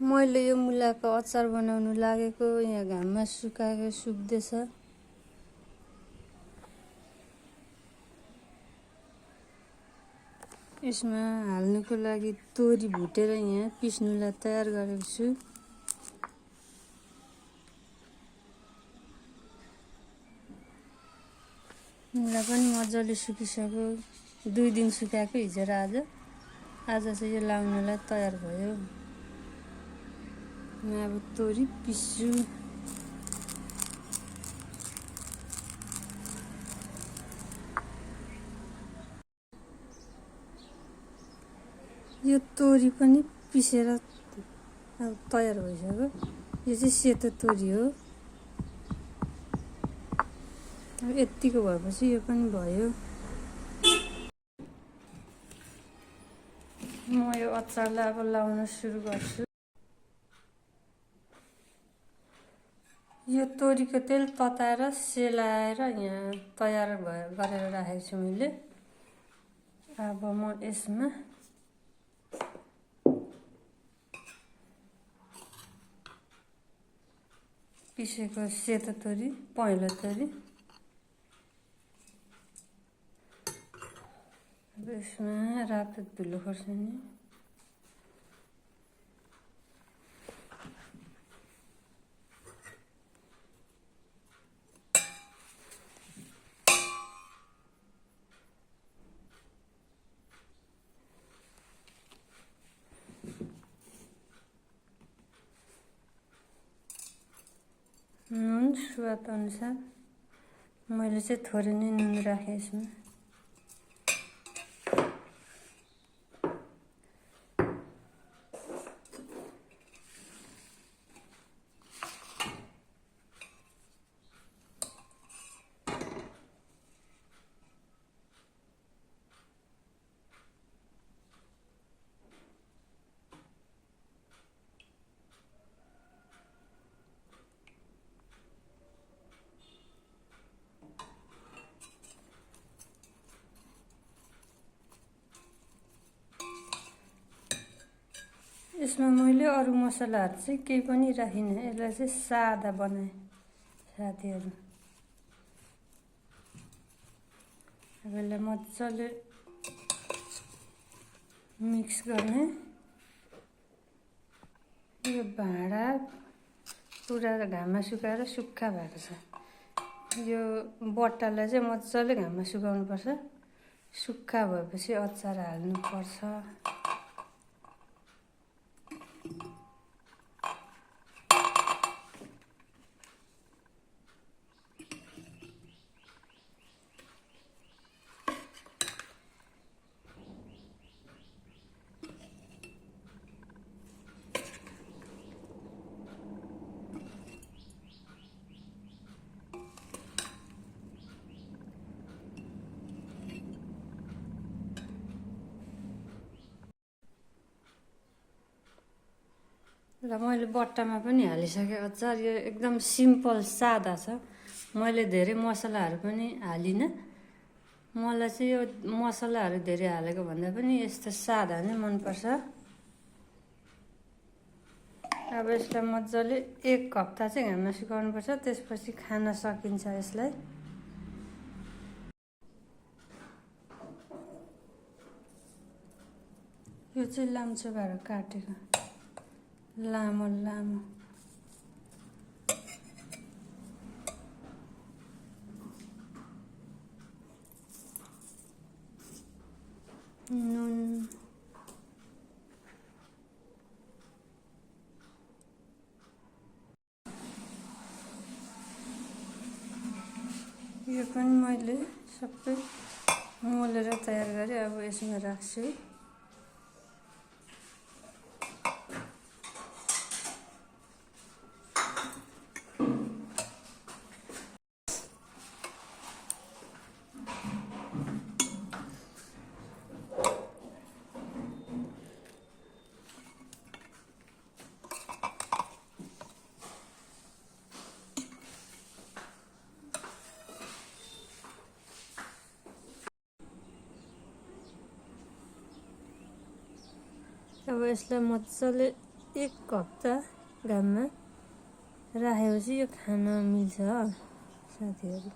मैले यो मुलाको अचार बनाउनु लागेको यहाँ घाममा सुकाएको सुक्दैछ। यसमा हाल्नुको लागि तोरी भुटेर यहाँ पिस्नुलाई तयार गरेको छु। मुला पनि मजाले सुकिसक्यो। 2 दिन सुकाएको हिजो र आज चाहिँ यो लाउनलाई तयार भयो। म अब तोरी पिस्छु। यो तोरी पनि पिसेर अब तयार भइसक्यो। यो चाहिँ सेतो तोरी हो। अब यतिको भएपछि यो पनि भयो। म यो अचारलाई अब लाउन सुरु गर्छु। यो तोरीको तेल तताएर सेलाएर यहाँ तयार गरेर राखेको छु मैले। अब म यसमा पिसेको सेतो तोरी, पहेँलो तोरी, अब यसमा रातो धुलो खोर्सानी, नुन स्वाद अनुसार। मैले चाहिँ थोरै नै नुन राखेँ यसमा। यसमा मैले अरू मसलाहरू चाहिँ केही पनि राखिनँ। यसलाई चाहिँ सादा बनाएँ साथीहरू। अब यसलाई मजाले मिक्स गर्ने। यो भाँडा पुरा घाममा सुकाएर सुक्खा भएको छ। यो बट्टालाई चाहिँ मजाले घाममा सुकाउनुपर्छ। सुक्खा भएपछि अचार हाल्नुपर्छ। र मैले बट्टामा पनि हालिसकेँ अचार। यो एकदम सिम्पल सादा छ। मैले धेरै मसलाहरू पनि हालिनँ। मलाई चाहिँ यो मसलाहरू धेरै हालेको भन्दा पनि यस्तो सादा नै मनपर्छ। अब यसलाई मजाले 1 हप्ता चाहिँ घाममा सुकाउनुपर्छ। त्यसपछि खान सकिन्छ यसलाई। यो चाहिँ लाम्चोबाट काटेको लामो लामो। नुन, यो पनि मैले सबै मोलेर तयार गरेँ। अब यसमा राख्छु। अब यसलाई मजाले एक हप्ता घाममा राखेपछि यो खान मिल्छ साथीहरू।